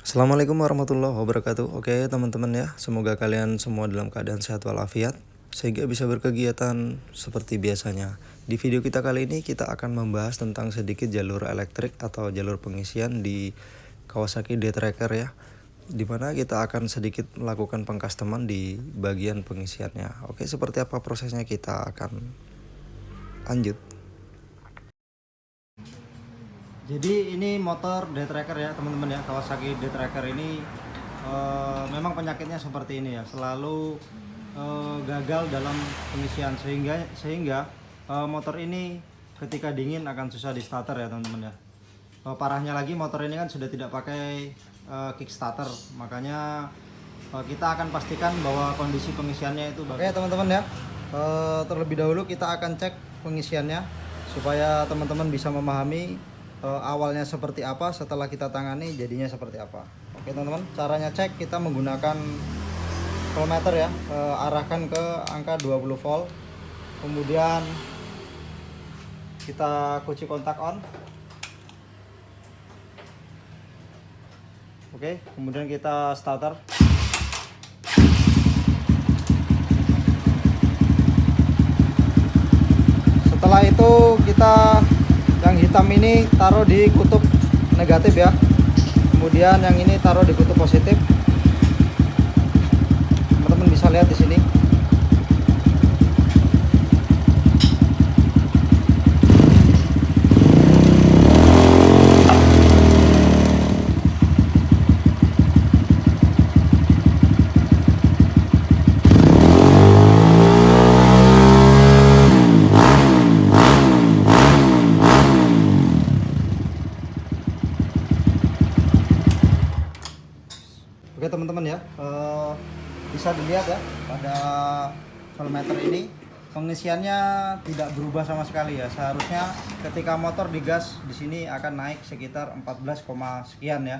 Assalamualaikum warahmatullahi wabarakatuh. Oke teman-teman ya, semoga kalian semua dalam keadaan sehat walafiat sehingga bisa berkegiatan seperti biasanya. Di video kita kali ini kita akan membahas tentang sedikit jalur elektrik atau jalur pengisian di Kawasaki D-Tracker ya, dimana kita akan sedikit melakukan pengcustoman di bagian pengisiannya. Oke, seperti apa prosesnya kita akan lanjut. Jadi ini motor D-Tracker ya teman-teman ya, Kawasaki D-Tracker ini memang penyakitnya seperti ini ya, selalu gagal dalam pengisian sehingga motor ini ketika dingin akan susah di starter ya teman-teman ya. Parahnya lagi motor ini kan sudah tidak pakai kickstarter, makanya kita akan pastikan bahwa kondisi pengisiannya itu bagus. Oke teman-teman ya, terlebih dahulu kita akan cek pengisiannya supaya teman-teman bisa memahami awalnya seperti apa, setelah kita tangani jadinya seperti apa. Oke teman-teman, caranya cek kita menggunakan voltmeter ya, arahkan ke angka 20 volt, kemudian kita kunci kontak on. Oke, kemudian kita starter. Setelah itu kita yang hitam ini taruh di kutub negatif ya, kemudian yang ini taruh di kutub positif. Teman-teman bisa lihat di sini. Oke teman-teman ya, bisa dilihat ya pada voltmeter ini pengisiannya tidak berubah sama sekali ya. Seharusnya ketika motor digas di sini akan naik sekitar 14, sekian ya.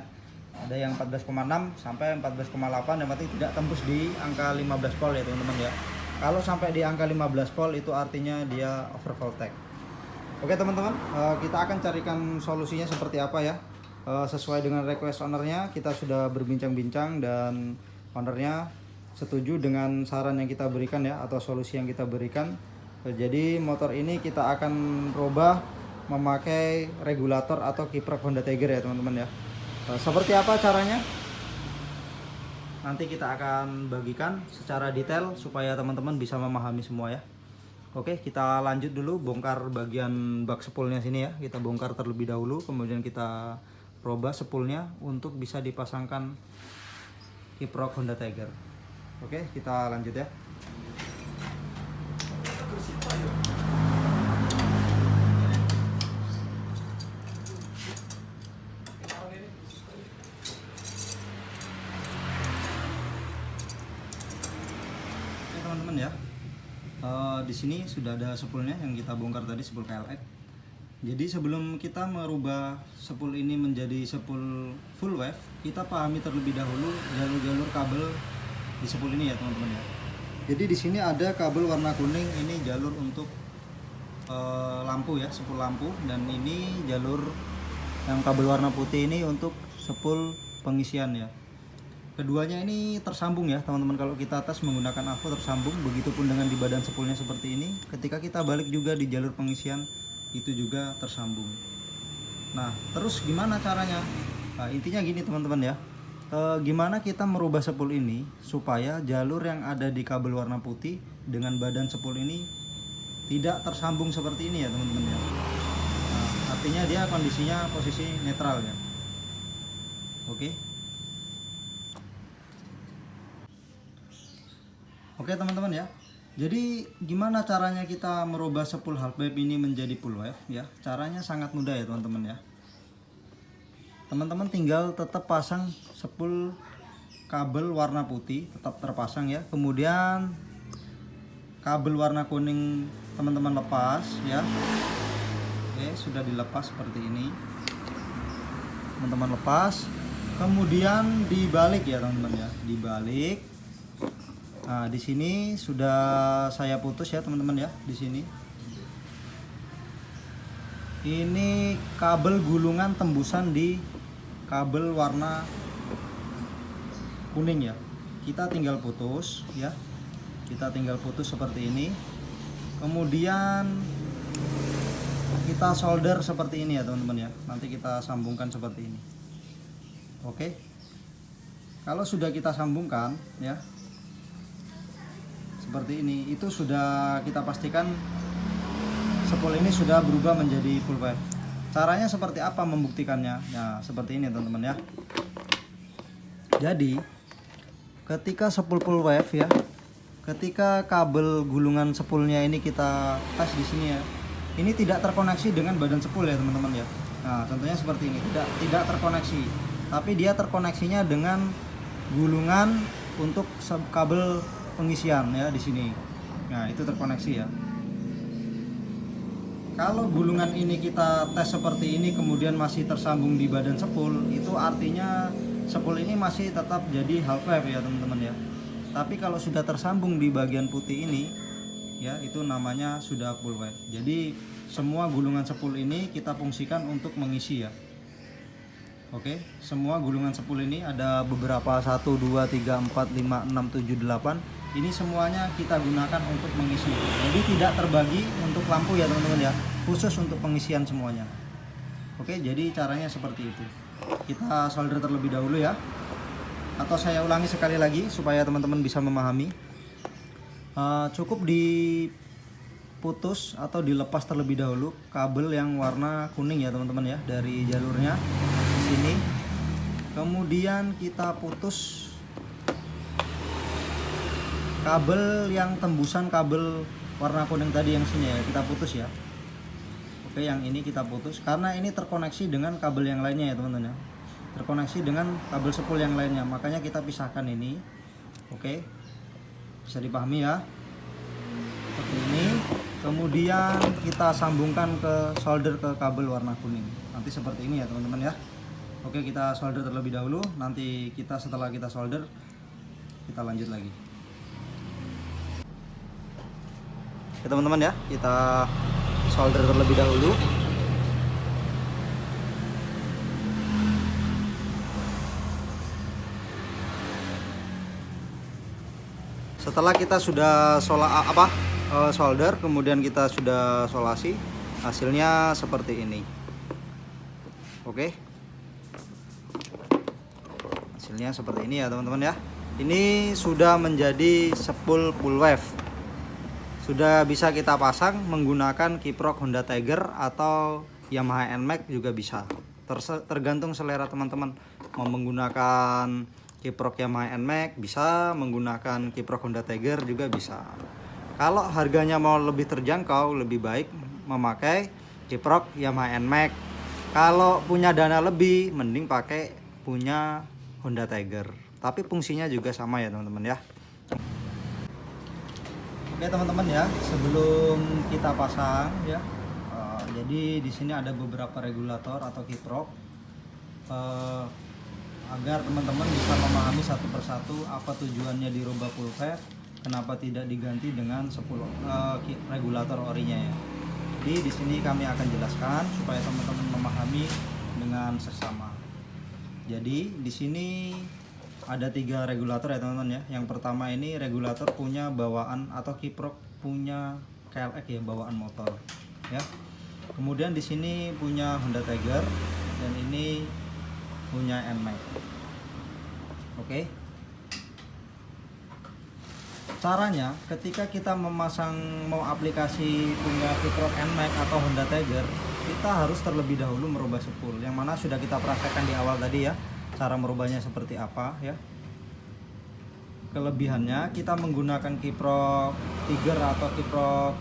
Ada yang 14,6 sampai 14,8, yang berarti tidak tembus di angka 15 volt ya teman-teman ya. Kalau sampai di angka 15 volt itu artinya dia overvoltage. Oke teman-teman, kita akan carikan solusinya seperti apa ya. Sesuai dengan request ownernya, kita sudah berbincang-bincang dan ownernya setuju dengan saran yang kita berikan ya, atau solusi yang kita berikan. Jadi motor ini kita akan rubah memakai regulator atau kiprok Honda Tiger ya teman-teman ya. Seperti apa caranya? Nanti kita akan bagikan secara detail supaya teman-teman bisa memahami semua ya. Oke, kita lanjut dulu bongkar bagian bak spoolnya sini ya. Kita bongkar terlebih dahulu, kemudian kita robah spoolnya untuk bisa dipasangkan kiprok Honda Tiger. Oke, kita lanjut ya. Oke teman-teman ya, di sini sudah ada spoolnya yang kita bongkar tadi, spool PLX. Jadi sebelum kita merubah spool ini menjadi spool full wave, kita pahami terlebih dahulu jalur-jalur kabel di spool ini ya teman-teman ya. Jadi di sini ada kabel warna kuning, ini jalur untuk lampu ya, spool lampu, dan ini jalur yang kabel warna putih ini untuk spool pengisian ya. Keduanya ini tersambung ya teman-teman, kalau kita tes menggunakan AVO tersambung, begitupun dengan di badan spoolnya seperti ini. Ketika kita balik juga di jalur pengisian itu juga tersambung. Nah terus gimana caranya? Nah, intinya gini teman-teman ya, gimana kita merubah spool ini supaya jalur yang ada di kabel warna putih dengan badan spool ini tidak tersambung seperti ini ya teman-teman ya. Nah, artinya dia kondisinya posisi netral ya. Oke teman-teman ya, jadi gimana caranya kita merubah spool half wave ini menjadi full wave ya? Caranya sangat mudah ya teman-teman ya. Teman-teman tinggal tetap pasang spool kabel warna putih, tetap terpasang ya. Kemudian kabel warna kuning teman-teman lepas ya. Oke, sudah dilepas seperti ini. Teman-teman lepas. Kemudian dibalik ya teman-teman ya, dibalik. Nah, di sini sudah saya putus ya teman-teman ya, di sini. Ini kabel gulungan tembusan di kabel warna kuning ya. Kita tinggal putus ya. Kita tinggal putus seperti ini. Kemudian kita solder seperti ini ya teman-teman ya. Nanti kita sambungkan seperti ini. Oke. Kalau sudah kita sambungkan ya seperti ini, itu sudah kita pastikan spool ini sudah berubah menjadi full wave. Caranya seperti apa membuktikannya? Nah, seperti ini teman-teman ya. Jadi, ketika spool full wave ya, ketika kabel gulungan spoolnya ini kita tes di sini ya, ini tidak terkoneksi dengan badan spool ya teman-teman ya. Nah, contohnya seperti ini, tidak terkoneksi, tapi dia terkoneksinya dengan gulungan untuk kabel pengisian ya di sini. Nah, itu terkoneksi ya. Kalau gulungan ini kita tes seperti ini kemudian masih tersambung di badan spool, itu artinya spool ini masih tetap jadi half wave ya teman-teman ya. Tapi kalau sudah tersambung di bagian putih ini ya, itu namanya sudah full wave. Jadi semua gulungan spool ini kita fungsikan untuk mengisi ya. Oke, semua gulungan spool ini ada beberapa 1 2 3 4 5 6 7 8. Ini semuanya kita gunakan untuk mengisi. Jadi tidak terbagi untuk lampu ya teman-teman ya, khusus untuk pengisian semuanya. Oke, jadi caranya seperti itu. Kita solder terlebih dahulu ya. Atau saya ulangi sekali lagi supaya teman-teman bisa memahami. Cukup diputus atau dilepas terlebih dahulu kabel yang warna kuning ya teman-teman ya, dari jalurnya di sini. Kemudian kita putus kabel yang tembusan kabel warna kuning tadi yang sini ya, kita putus ya. Oke, yang ini kita putus karena ini terkoneksi dengan kabel yang lainnya ya teman-teman ya. Terkoneksi dengan kabel spool yang lainnya, makanya kita pisahkan ini. Oke, bisa dipahami ya, seperti ini. Kemudian kita sambungkan ke solder ke kabel warna kuning, nanti seperti ini ya teman-teman ya. Oke, kita solder terlebih dahulu, nanti setelah kita solder kita lanjut lagi. Oke teman-teman ya, kita solder terlebih dahulu. Setelah kita sudah solder, kemudian kita sudah solasi, hasilnya seperti ini. Oke, hasilnya seperti ini ya teman-teman ya. Ini sudah menjadi spool full wave. Sudah bisa kita pasang menggunakan kiprok Honda Tiger atau Yamaha NMAX juga bisa. Tergantung selera teman-teman. Mau menggunakan kiprok Yamaha NMAX bisa, menggunakan kiprok Honda Tiger juga bisa. Kalau harganya mau lebih terjangkau, lebih baik memakai kiprok Yamaha NMAX. Kalau punya dana lebih, mending pakai punya Honda Tiger. Tapi fungsinya juga sama ya teman-teman ya. Oke teman-teman ya, sebelum kita pasang ya, jadi di sini ada beberapa regulator atau kiprok agar teman-teman bisa memahami satu persatu apa tujuannya dirubah full wave, kenapa tidak diganti dengan 10 regulator orinya ya. Jadi di sini kami akan jelaskan supaya teman-teman memahami dengan seksama. Jadi di sini ada 3 regulator ya teman-teman ya. Yang pertama ini regulator punya bawaan atau kiprok punya KLX ya, bawaan motor ya. Kemudian di sini punya Honda Tiger dan ini punya NMAX. Oke. Caranya ketika kita mau aplikasi punya kiprok NMAX atau Honda Tiger, kita harus terlebih dahulu merubah spool, yang mana sudah kita praktekkan di awal tadi ya. Cara merubahnya seperti apa ya. Kelebihannya kita menggunakan kiprok Tiger atau kiprok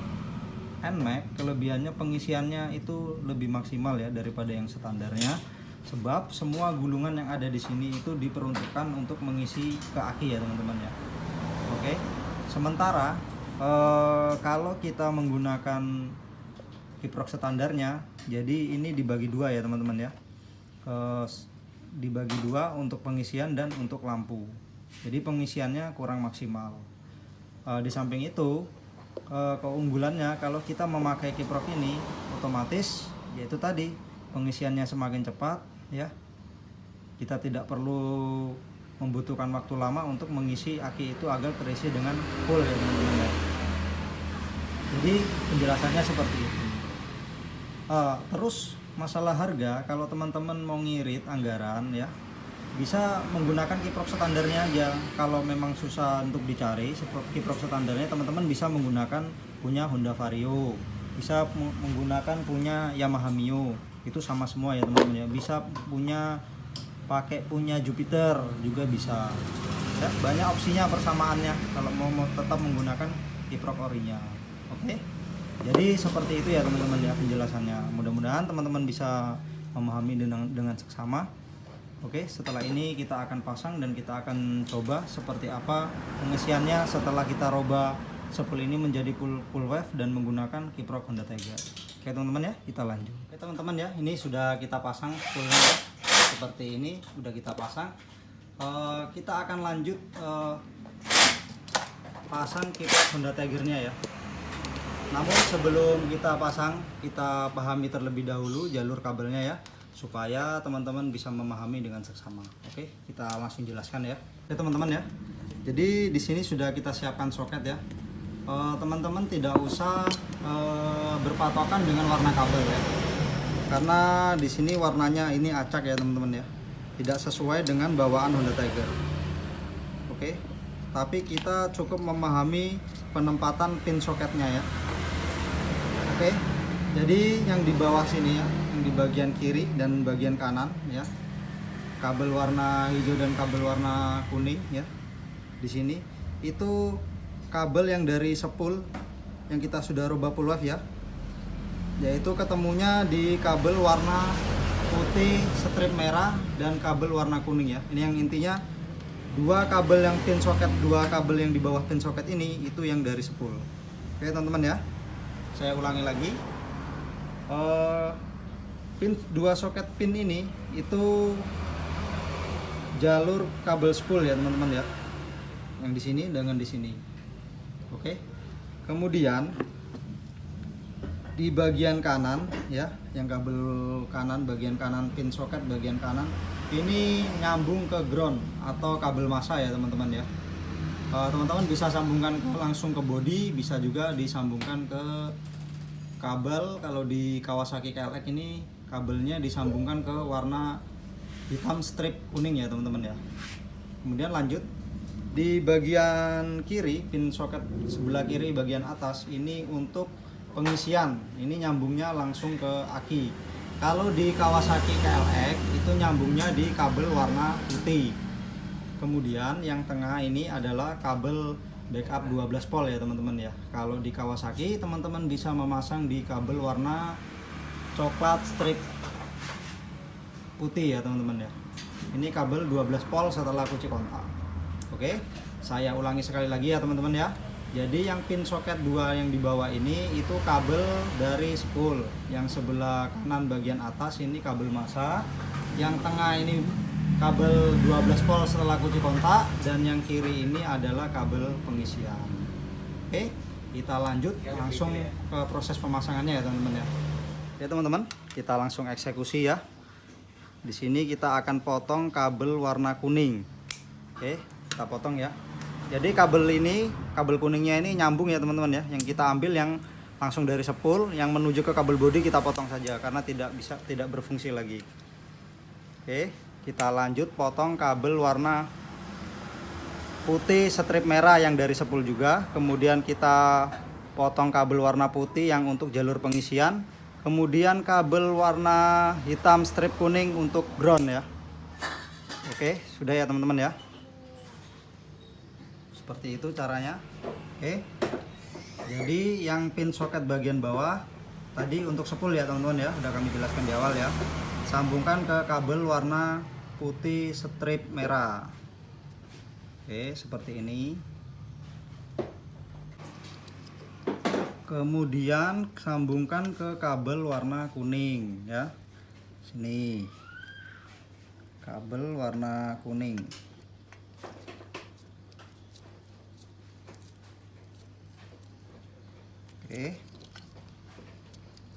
NMAX, kelebihannya pengisiannya itu lebih maksimal ya daripada yang standarnya, sebab semua gulungan yang ada di sini itu diperuntukkan untuk mengisi ke aki ya teman-teman ya. Oke. Sementara kalau kita menggunakan kiprok standarnya, jadi ini dibagi dua ya teman-teman ya. Dibagi dua untuk pengisian dan untuk lampu. Jadi pengisiannya kurang maksimal. Di samping itu keunggulannya kalau kita memakai kiprok ini otomatis yaitu tadi pengisiannya semakin cepat ya. Kita tidak perlu membutuhkan waktu lama untuk mengisi aki itu agar terisi dengan full ya teman-teman ya. Jadi penjelasannya seperti itu. Terus masalah harga, kalau teman-teman mau ngirit anggaran ya, bisa menggunakan kiprok standarnya aja. Kalau memang susah untuk dicari kiprok standarnya, teman-teman bisa menggunakan punya Honda Vario, bisa menggunakan punya Yamaha Mio, itu sama semua ya teman-teman ya. Bisa pakai punya Jupiter juga bisa ya, banyak opsinya persamaannya kalau mau tetap menggunakan kiprok orinya. Oke, jadi seperti itu ya teman-teman ya penjelasannya. Mudah-mudahan teman-teman bisa memahami dengan seksama. Oke, setelah ini kita akan pasang dan kita akan coba seperti apa pengisiannya setelah kita roba spool ini menjadi full wave dan menggunakan kiprok Honda Tiger. Oke teman-teman ya, kita lanjut. Oke teman-teman ya, ini sudah kita pasang spoolnya seperti ini, sudah kita pasang. Kita akan lanjut pasang kiprok Honda Tigernya ya. Namun sebelum kita pasang, kita pahami terlebih dahulu jalur kabelnya ya, supaya teman-teman bisa memahami dengan seksama. Oke, kita langsung jelaskan ya. Oke teman-teman ya. Jadi di sini sudah kita siapkan soket ya. Teman-teman tidak usah berpatokan dengan warna kabel ya. Karena di sini warnanya ini acak ya teman-teman ya. Tidak sesuai dengan bawaan Honda Tiger. Oke. Tapi kita cukup memahami penempatan pin soketnya ya. Oke. Jadi yang di bawah sini ya, yang di bagian kiri dan bagian kanan ya, kabel warna hijau dan kabel warna kuning ya, di sini itu kabel yang dari spool yang kita sudah rubah full wave ya, yaitu ketemunya di kabel warna putih strip merah dan kabel warna kuning ya. Ini yang intinya dua kabel yang pin soket, dua kabel yang di bawah pin soket ini itu yang dari spool. Oke teman-teman ya, saya ulangi lagi. Dua soket pin ini itu jalur kabel spool ya teman-teman ya, yang di sini dengan di sini. Oke, kemudian di bagian kanan ya, yang kabel kanan, bagian kanan pin soket bagian kanan ini nyambung ke ground atau kabel massa ya teman-teman ya. Teman-teman bisa sambungkan langsung ke body, bisa juga disambungkan ke kabel. Kalau di Kawasaki KLX ini kabelnya disambungkan ke warna hitam strip kuning ya teman-teman ya. Kemudian lanjut di bagian kiri, pin soket sebelah kiri bagian atas ini untuk pengisian, ini nyambungnya langsung ke aki. Kalau di Kawasaki KLX itu nyambungnya di kabel warna putih. Kemudian yang tengah ini adalah kabel backup 12 volt ya teman-teman ya. Kalau di Kawasaki teman-teman bisa memasang di kabel warna coklat strip putih ya teman-teman ya. Ini kabel 12 volt setelah kunci kontak. Oke, saya ulangi sekali lagi ya teman-teman ya. Jadi yang pin soket 2 yang di bawah ini itu kabel dari spool. Yang sebelah kanan bagian atas ini kabel massa. Yang tengah ini kabel 12 volt setelah kunci kontak, dan yang kiri ini adalah kabel pengisian. Oke, kita lanjut langsung ke proses pemasangannya ya teman-teman ya. Ya teman-teman, kita langsung eksekusi ya. Di sini kita akan potong kabel warna kuning. Oke, kita potong ya. Jadi kabel ini, kabel kuningnya ini nyambung ya teman-teman ya. Yang kita ambil yang langsung dari spool, yang menuju ke kabel bodi kita potong saja karena tidak berfungsi lagi. Oke. Kita lanjut potong kabel warna putih strip merah yang dari spool juga. Kemudian kita potong kabel warna putih yang untuk jalur pengisian. Kemudian kabel warna hitam strip kuning untuk ground ya. Oke, sudah ya teman-teman ya. Seperti itu caranya. Oke. Jadi yang pin soket bagian bawah tadi untuk spool ya teman-teman ya, udah kami jelaskan di awal ya. Sambungkan ke kabel warna putih strip merah. Oke, seperti ini. Kemudian sambungkan ke kabel warna kuning ya. Sini. Kabel warna kuning. Oke.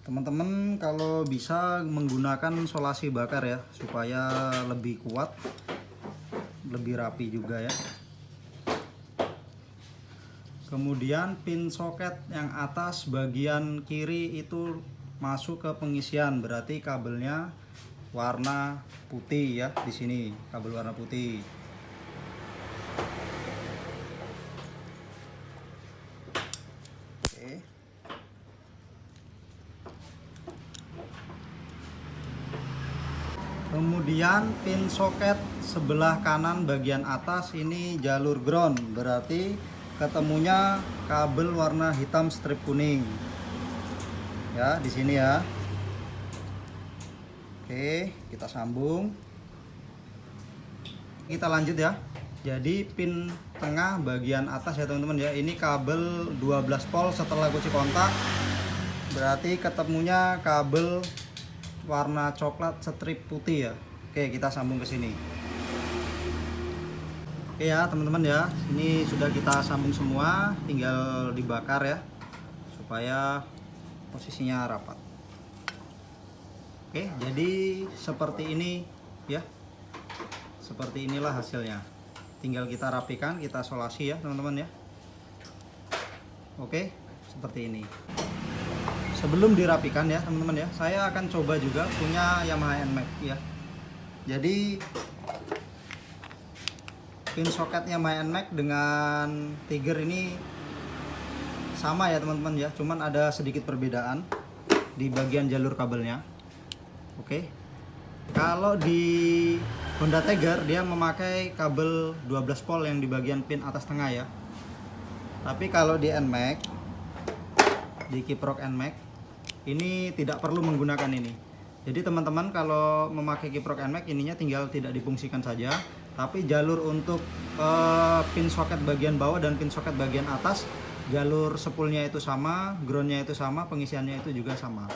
Teman-teman kalau bisa menggunakan solasi bakar ya, supaya lebih kuat lebih rapi juga ya. Kemudian pin soket yang atas bagian kiri itu masuk ke pengisian, berarti kabelnya warna putih ya. Di sini kabel warna putih. Oke. Kemudian pin soket sebelah kanan bagian atas ini jalur ground, berarti ketemunya kabel warna hitam strip kuning. Ya, di sini ya. Oke, kita sambung. Kita lanjut ya. Jadi pin tengah bagian atas ya teman-teman ya. Ini kabel 12 volt setelah kunci kontak. Berarti ketemunya kabel warna coklat strip putih ya. Oke, kita sambung ke sini. Oke ya teman-teman ya, ini sudah kita sambung semua, tinggal dibakar ya supaya posisinya rapat. Oke, jadi seperti ini ya. Seperti inilah hasilnya. Tinggal kita rapikan, kita solasi ya teman-teman ya. Oke, seperti ini. Sebelum dirapikan ya teman-teman ya, saya akan coba juga punya Yamaha NMAX ya. Jadi pin soketnya Yamaha NMAX dengan Tiger ini sama ya teman-teman ya, cuman ada sedikit perbedaan di bagian jalur kabelnya. Oke, kalau di Honda Tiger dia memakai kabel 12 volt yang di bagian pin atas tengah ya. Tapi kalau di NMAX, di kiprok NMAX ini tidak perlu menggunakan ini. Jadi teman-teman kalau memakai kiprok NMAX ininya tinggal tidak difungsikan saja, tapi jalur untuk pin soket bagian bawah dan pin soket bagian atas, jalur spoolnya itu sama, groundnya itu sama, pengisiannya itu juga sama.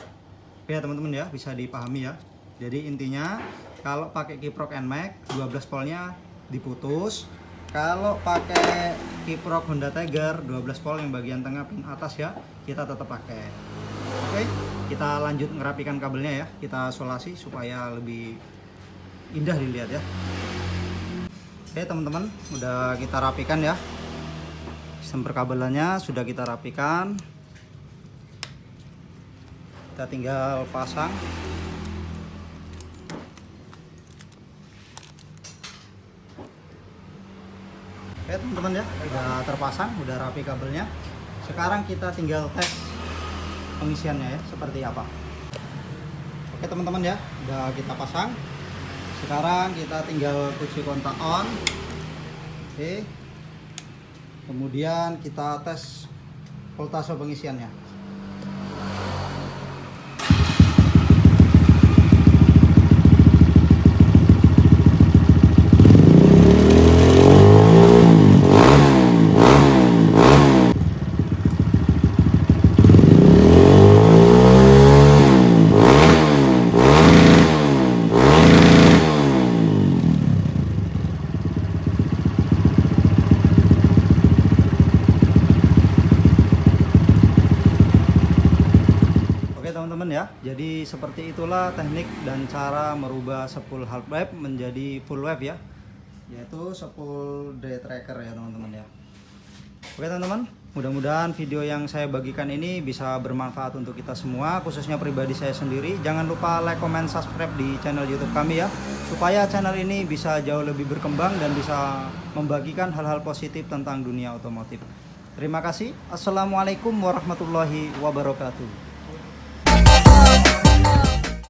Ya teman-teman ya, bisa dipahami ya. Jadi intinya kalau pakai kiprok NMAX 12 voltnya diputus. Kalau pakai kiprok Honda Tiger 12 volt yang bagian tengah pin atas ya, kita tetap pakai. Oke, kita lanjut ngerapikan kabelnya ya. Kita solasi supaya lebih indah dilihat ya. Oke teman-teman, udah kita rapikan ya. Sistem perkabelannya sudah kita rapikan. Kita tinggal pasang. Oke teman-teman ya, udah terpasang, udah rapi kabelnya. Sekarang kita tinggal tes pengisiannya ya, seperti apa. Oke teman-teman ya, udah kita pasang. Sekarang kita tinggal kunci kontak on. Oke. Kemudian kita tes voltase pengisiannya. Teman-teman ya, jadi seperti itulah teknik dan cara merubah spool half wave menjadi full wave ya, yaitu spool day tracker ya teman-teman ya. Oke teman-teman, mudah-mudahan video yang saya bagikan ini bisa bermanfaat untuk kita semua, khususnya pribadi saya sendiri. Jangan lupa like, comment, subscribe di channel YouTube kami ya, supaya channel ini bisa jauh lebih berkembang dan bisa membagikan hal-hal positif tentang dunia otomotif. Terima kasih. Assalamualaikum warahmatullahi wabarakatuh.